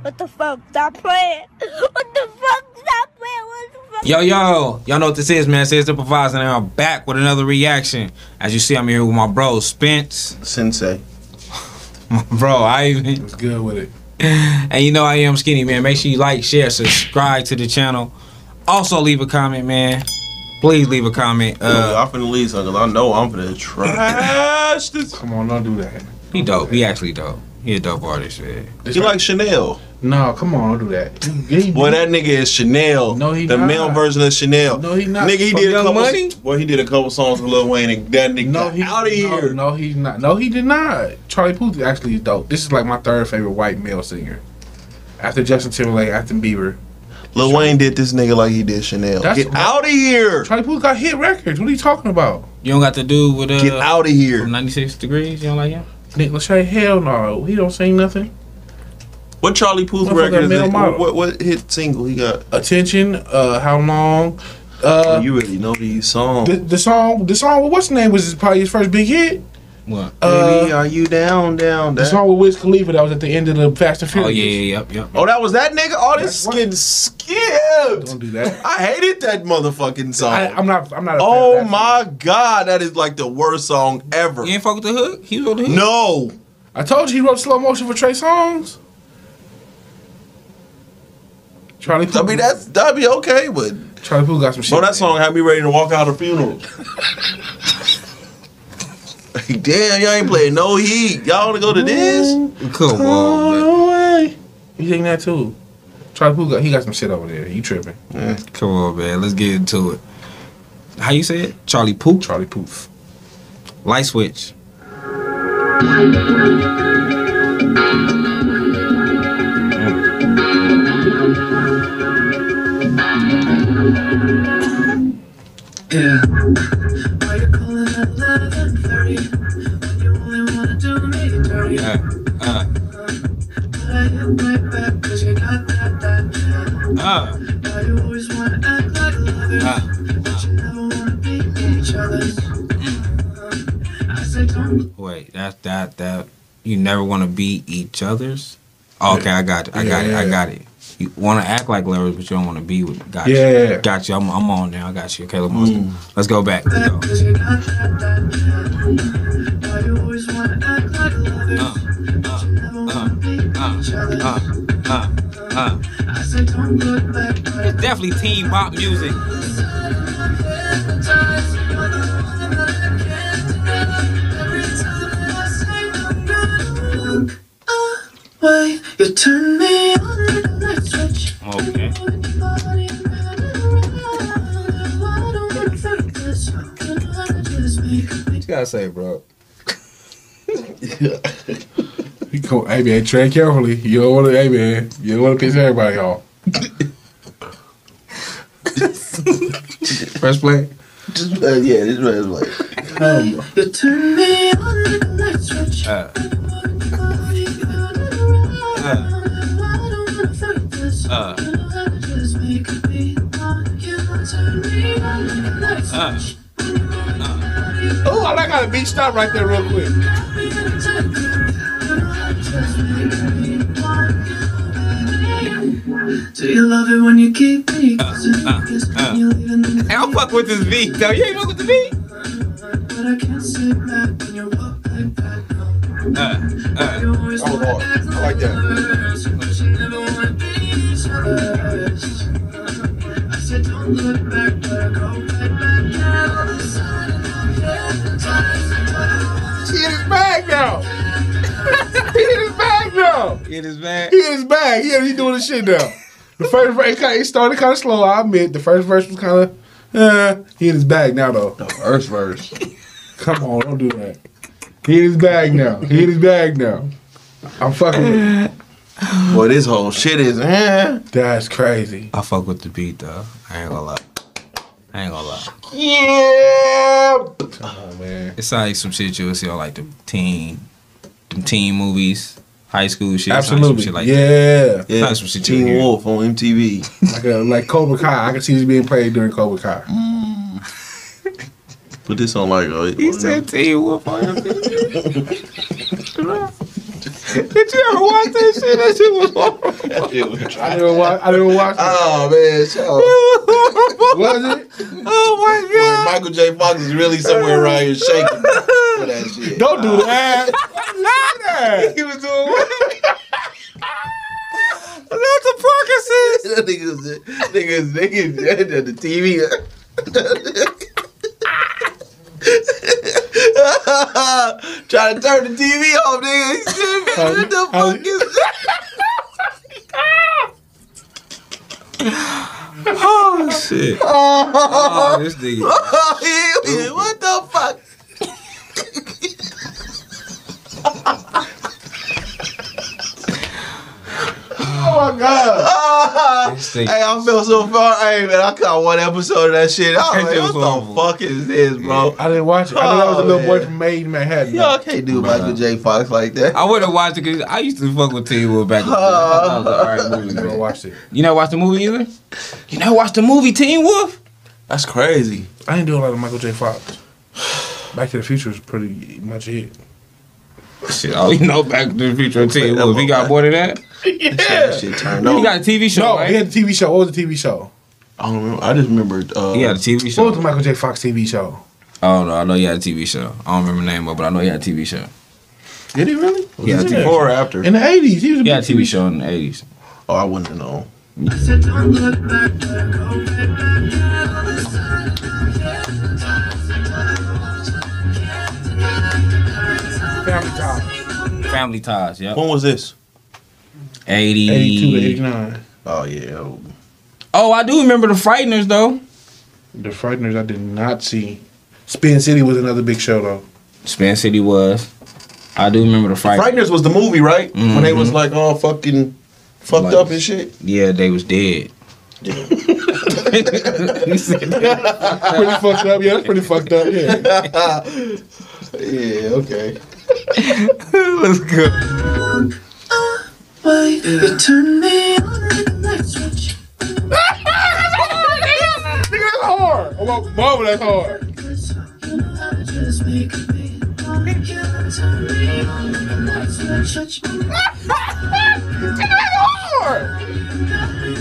What the fuck? Stop playing. What the fuck? Stop playing. What the fuck? Yo, y'all know what this is, man. It's Improvising, and I'm back with another reaction. As you see, I'm here with my bro, Spence. Sensei. My bro, Ivan. What's good with it? And you know I am Skinny, man. Make sure you like, share, subscribe to the channel. Also, leave a comment, man. Please leave a comment. I'm finna leave something because I know I'm finna trash this. Come on, don't do that. He dope. He actually dope. He a dope artist, man. You like Chanel? No, come on, don't do that. Boy, that nigga is Chanel. No, he the not. male version of Chanel. No, he not. Nigga, he did a Young couple. Money? Boy, he did a couple songs with Lil Wayne, and that nigga got out of here. No, he's not. No, he did not. Charlie Puth actually is dope. This is like my third favorite white male singer. After Justin Timberlake, after Bieber. Lil Wayne did this nigga like he did Chanel. Get out of here. Charlie Puth got hit records. What are you talking about? You don't got to do with Get out of here. from 96 Degrees. You don't like him? Nick Lachey, hell no. He don't sing nothing. What Charlie Puth record is it? What hit single he got? Attention, How Long. You really know these songs. The song, what's the name was probably his first big hit? What? Baby, are you down? The song with Wiz Khalifa that was at the end of the Fast and Furious. Oh, yeah, yep. Oh, that was that nigga? Oh, this getting skipped. Don't do that. I hated that motherfucking song. I'm not a fan of Oh that my song. God, that is like the worst song ever. You ain't fuck with the hook? He was on the hook? No. I told you he wrote slow motion for Trey Songz. Charlie Puth. I mean, that'd be okay, but Charlie Puth got some shit. bro, that song had me ready to walk out of the funeral. Damn, y'all ain't playing no heat. Y'all wanna go to this? Come on, man. You think that too? Charlie Puth he got some shit over there. You tripping? Yeah. Come on, man. Let's get into it. How you say it? Charlie Puth? Charlie Puth. Light switch. Yeah. Why you calling at 11:30 when you only wanna do me dirty? But I hit right back 'cause you got that. Why you always wanna act like lovers, but you never wanna be each other's? I say don't. Wait, that. You never want to be each other's? Oh, okay, I got it. I got it. You want to act like lovers, but you don't want to be with. Got you. Yeah. Got you. I'm on now. I got you. Okay, let's go back. Let's go. 'Cause you got that. Why you always wanna act like lovers, but you never wanna be each other's? I say don't look back, but It's definitely teen pop music. Way you turn me on like a light switch. Okay. What You gotta say, bro. Hey man, tread carefully. You don't want to. Hey man, you don't want to piss everybody off. Press play. Yeah, this was like. you turn me on like a light switch. Oh, I got a beat stop right there real quick. Do you love it when you keep me? Hey, I'll fuck with this beat, though. You ain't fuck with the beat? But I can't sit back when you walk like that. You always That was hard. I like that. but you never want to be each other's. I said don't look back, but I go right back now. He in his bag now. He in his bag now. It is bad. He in his bag. He doing his shit now. The first verse, it started kind of slow. I admit the first verse was kind of. He in his bag now though. The first verse. Come on, don't do that. He in his bag now. He in his bag now. I'm fucking with him. Boy, this whole shit is. That's crazy. I fuck with the beat, though. I ain't gonna lie. Yeah. Come on, man. It's like some shit you'll see on like them teen movies, high school shit. Absolutely. Some shit like yeah. Yeah. That's some shit you Teen hear. Wolf on MTV. Like Cobra Kai. I can see this being played during Cobra Kai. Put this on like. He said Teen Wolf on him. Did you ever watch that shit? That shit was horrible. That shit was trash. I didn't watch it. Oh man, show. Was it? Oh my When god. Michael J. Fox is really somewhere around here shaking for that shit. Don't do that. Why He was doing what? Not the Parkinson's. That niggas, the TV. Trying to turn the TV off, nigga. He said, what the fuck is Oh shit. Oh, this nigga. that? What the fuck? Oh my god. This nigga. Hey, I feel so far. Hey, man, I caught one episode of that shit. I was That like, shit what was the horrible. fuck is this, bro? I didn't watch it. I know that was a little boy man. from Made in Manhattan. Y'all can't do Michael J. Fox like that. I wouldn't watch it because I used to fuck with Teen Wolf back in the day. I thought that was an alright movie, I never man. watched it. You never watched the movie either? You never watched the movie Teen Wolf? That's crazy. I didn't do a lot of Michael J. Fox. Back to the Future was pretty much it. Shit, oh, you know Back to the Future and Teen Wolf. He got more than that? That shit turned He on. got a TV show, No, right? he had the TV show. What was the TV show? I don't remember. I just remembered. He had a TV What was show. the Michael J. Fox TV show? Oh, no, I know he had a TV show. I don't remember the name of it, but I know he had a TV show. Did he really? He had a TV Before or after? In the 80s. He was a He had a big TV show in the 80s. Oh, I wouldn't have known. I said, don't look back, but go right back. Yeah, all this time. Family Ties. Family Ties, yep. When was this? 80. 82 to 89. Oh, yeah. Oh, I do remember The Frighteners, though. The Frighteners I did not see. Spin City was another big show, though. Spin City was. I do remember The Frighteners. Frighteners was the movie, right? When they was like all fucking fucked Like- up and shit. Yeah, they was dead. Pretty fucked up. Yeah, that's pretty fucked up. Yeah. Yeah, okay. Let's go. Wait, you turn me on like a light switch. Nigga, that's hard. Oh, well, Marvel, that's hard. You know how to just make a beat. You turn me on like a light switch. Nigga, that's hard.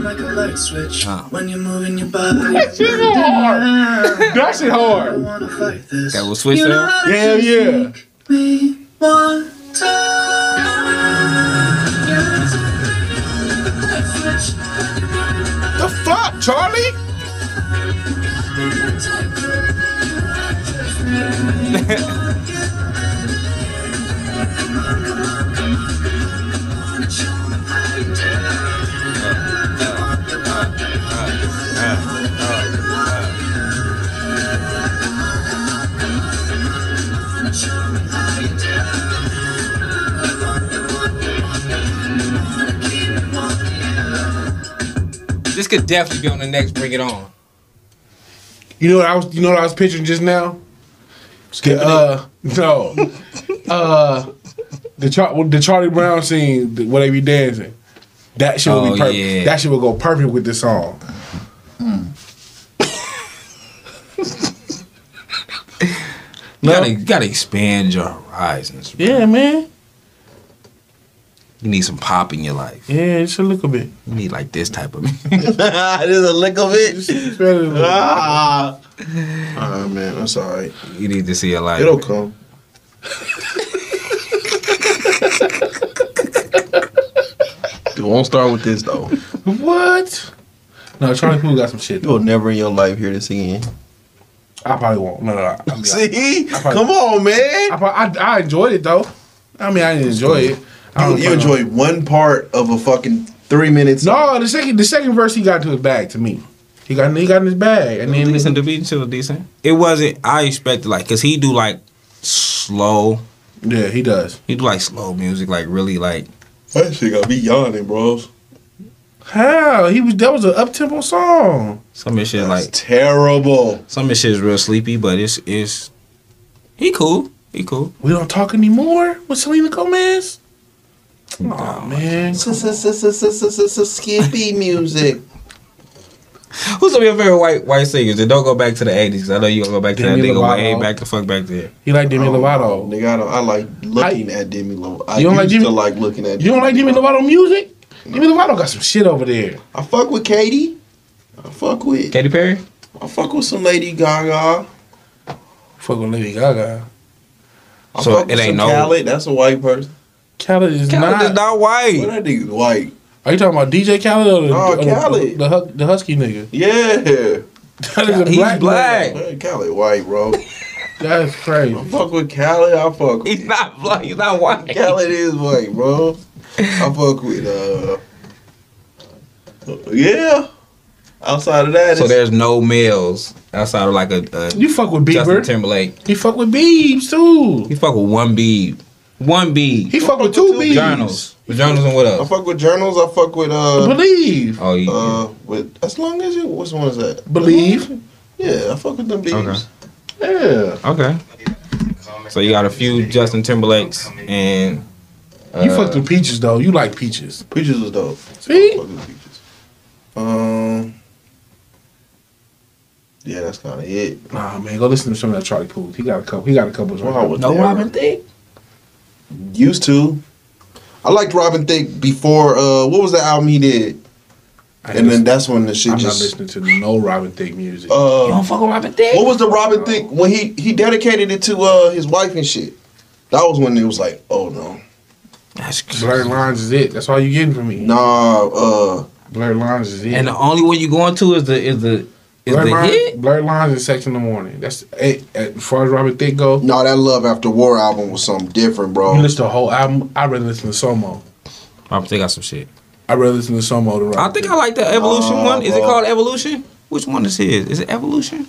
Like a light switch Uh. when you're moving your body. That shit hard. That shit I hard. wanna fight this. That was switched You know up? how to Yeah, just yeah. make me want to. The fuck, Charlie? This could definitely be on the next Bring It On. You know what I was? You know what I was picturing just now? No. The Charlie Brown scene where they be dancing. That shit would Oh, be perfect. yeah. That shit would go perfect with this song. You gotta expand your horizons. Yeah, man. You need some pop in your life. Yeah, just a little bit. You need like this type of There's a lick of it. Just better than- Ah. Oh, man, that's all right. You need to see a life. It'll come. It won't start with this, though. What? No, Charlie Puth got some shit. You'll never in your life hear this again. I probably won't. No. I mean, See? probably- Come on, man. I enjoyed it though. I mean, I didn't enjoy it. I don't You know. enjoy one part of a fucking 3 minutes. No, the second verse he got to his bag to me. He got in his bag, and then Decent to be still decent. It wasn't. I expected like because he do like slow. yeah, he does. He do like slow music, like really like. That shit got me yawning, bros. How? That was an up-tempo song. Some of this shit That's like terrible. some of this shit is real sleepy, but it's he cool. He cool. We don't talk anymore with Selena Gomez. Oh man, Skippy music. Who's some of your favorite white singers? And don't go back to the 80s. 'Cause I know you gonna go back to Demi that nigga Lovato. way back the fuck back there. he like Demi Lovato. Nigga, I like looking at Demi Lovato. I You don't like used to Demi- like looking at. You don't like Demi Lovato music? Demi Lovato got some shit over there. I fuck with Katy. I fuck with Katy Perry? some Lady Gaga. Fuck with Lady Gaga. I So fuck it with ain't some no- Khaled. That's a white person. Khaled is Khaled is not Well, white. that nigga's white. Are you talking about DJ Khaled or No, Khaled. the husky nigga? Yeah. That is a He's black. black. Man, Khaled white, bro. That's crazy. I fuck with Khaled. I fuck with He's not black. He's not white. Khaled is white, bro. I fuck with yeah. Outside of that, So it's, there's no males outside of like a You fuck with Justin Bieber. Timberlake. He fuck with Biebs too. He fuck with one Beeb. One Beeb. He fuck with two Biebs. Journals. With journals and what I else? fuck with journals. I fuck with Believe. Oh, yeah. with as long as you. Which one is that? Believe. Yeah, I fuck with them beats. Okay. Yeah. Okay. So you got a few Justin Timberlakes and You fucked with Peaches though. You like Peaches. Peaches was dope. See? I fuck with Peaches. Yeah, that's kind of it. Nah, man, go listen to some of that Charlie Puth. He got a couple. Well, I was no there. Robin Thicke. Used to. I liked Robin Thicke before. What was the album he did? And then that's when the shit I'm just. not listening to no Robin Thicke music. You don't fuck with Robin Thicke? What was the Robin Thicke when he dedicated it to his wife and shit? That was when it was like, oh no, That's Blurred Lines is it. That's all you getting from me. nah. Blurred Lines is it. And the only one you going to is the Blurred Lines, hit. Blurred Lines and Sex in the Morning. That's it. As far as Robin Thicke go, No, that Love After War album was something different, bro. you listen to the whole album. I'd rather listen to Somo. Robin Thicke got some shit. I'd rather listen to Somo than Robin I think Thicke. I like the Evolution one. Is it bro. called Evolution? Which one is his? Is it Evolution?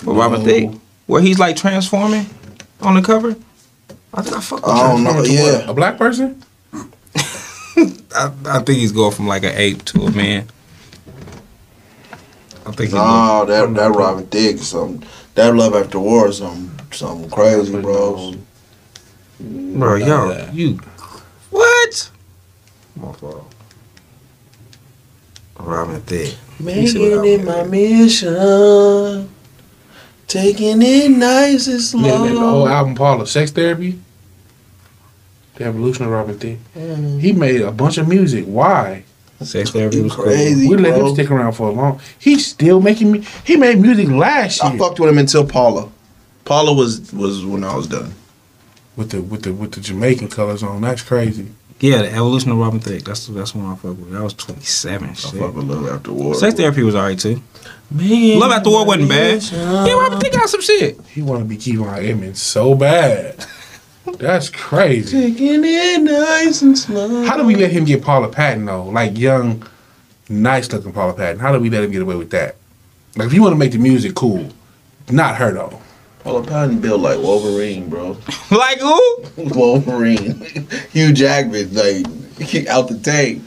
Or Robin No. Thicke? Where he's like transforming on the cover? I think I fuck with I don't know. Transforming to Yeah. what? A black person? I think he's going from like an ape to a man. I think he's Nah, that Robin Thicke, some that Love After War, is something crazy, bro. bro, yo, you what? My fault. Robin Thicke. Making it my mission, taking it nice and Yeah, the whole slow. album, Paula, Sex Therapy. The Evolution of Robin Thicke. He made a bunch of music. Why? Sex therapy was Crazy, We let him bro. stick around for a long. He's still making me. He made music last year I fucked with him until Paula. Paula was when I was done. with the Jamaican colors on. That's crazy. Yeah, the Evolution of Robin Thicke. That's one I fuck with. That was 27. I Shit. fuck with Love After War. Sex therapy was alright too. Man, Love After War wasn't bad. Yeah, Robin Thicke got some shit. He want to be Kevon Edmonds so bad. That's crazy. Taking it nice and slow. How do we let him get Paula Patton though? Like young, nice looking Paula Patton. How do we let him get away with that? Like if you want to make the music cool, not her though. Paula Patton built like Wolverine, bro. Like who? Wolverine. Hugh Jackman, like out the tank.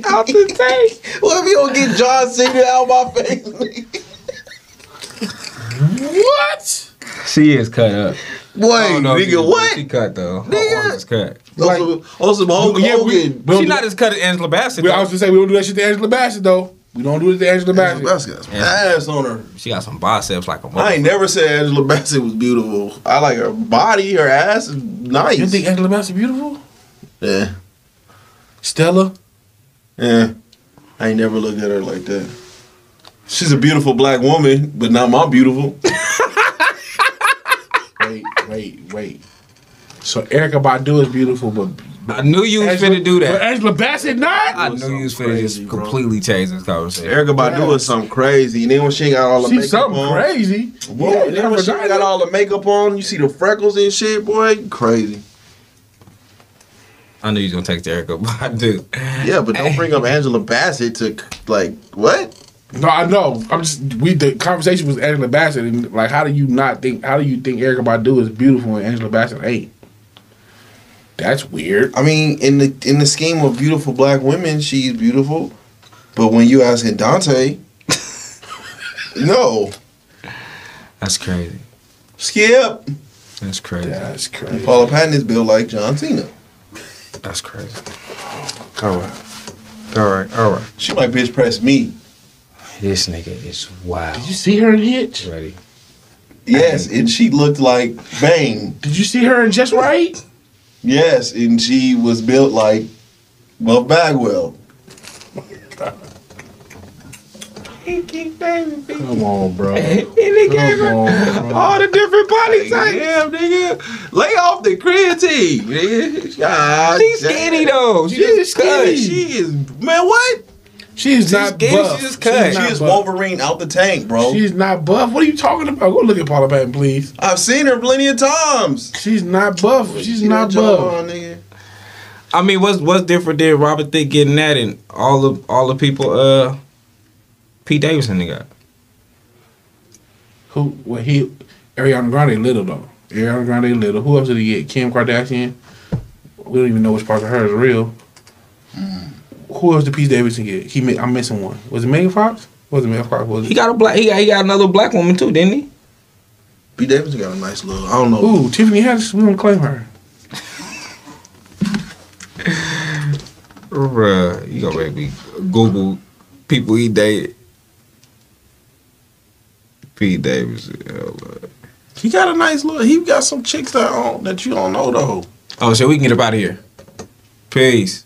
Out the tank. What if you don't get John Cena out my face? What? She is cut up. Boy, nigga, what? She cut though. Her Nigga. arm is cut. On some Hulk Yeah, Hogan. She not as cut as Angela Bassett. I was Though. gonna say we don't do that shit to Angela Bassett though. We don't do it to Angela Bassett. Angela Bassett got some ass on her. She got some biceps like a I ain't never said Angela Bassett was beautiful. I like her body, her ass is nice. You think Angela Bassett beautiful? Yeah. Stella? Yeah. I ain't never looked at her like that. She's a beautiful black woman, but not my beautiful. Wait. So Erykah Badu is beautiful, but I knew you was finna do But that. Angela Bassett not? I knew you was finna crazy, just bro. completely change this conversation. Erykah Badu is something crazy. And then when she ain't got all the She's makeup something on. crazy. Boy, then when she ain't got all the makeup on, you see the freckles and shit, boy, crazy. I knew you was gonna take Erykah Badu. Yeah, but don't bring up Angela Bassett to, like, what? No, I know. The conversation was Angela Bassett, and like, how do you think Erykah Badu is beautiful and Angela Bassett ain't? That's weird. I mean, in the scheme of beautiful black women, she's beautiful. But when you asking Dante, no. That's crazy. Skip. That's crazy. That's crazy. Paula Patton is built like John Cena. That's crazy. All right. She might bench press me. This nigga is wild. Did you see her in Hitch? Ready? Yes, and she looked like Bane. Did you see her in Just Right? Yes, and she was built like Buff Bagwell. Come on, bro. Come on, all the different body types. Damn, nigga. Lay off the creatine, nigga. She's skinny though. She's skinny. cut. She is, man, what? She's not skinny, buff. she's just cut. She is buff. Wolverine out the tank, bro. She's not buff. What are you talking about? Go look at Paula Patton, please. I've seen her plenty of times. She's not buff. She's not Get that buff. jaw on, nigga. I mean, what's different than Robert Thicke getting that and all the people Pete Davidson they got? Who? Well, Ariana Grande little though. Ariana Grande little. Who else did he get? Kim Kardashian. We don't even know which part of her is real. Who else did Pete Davidson get? I'm missing one. Was it Megan Fox? Was it Megan Fox? Was it? He got a black. He got another black woman too, didn't he? Pete Davidson got a nice little. I don't know. Ooh, Tiffany Haddish. We want to claim her. Bruh, you gonna make me Google people he dated. Pete Davidson. He got a nice little. He got some chicks that you don't know though. Oh, so we can get up out of here. Peace.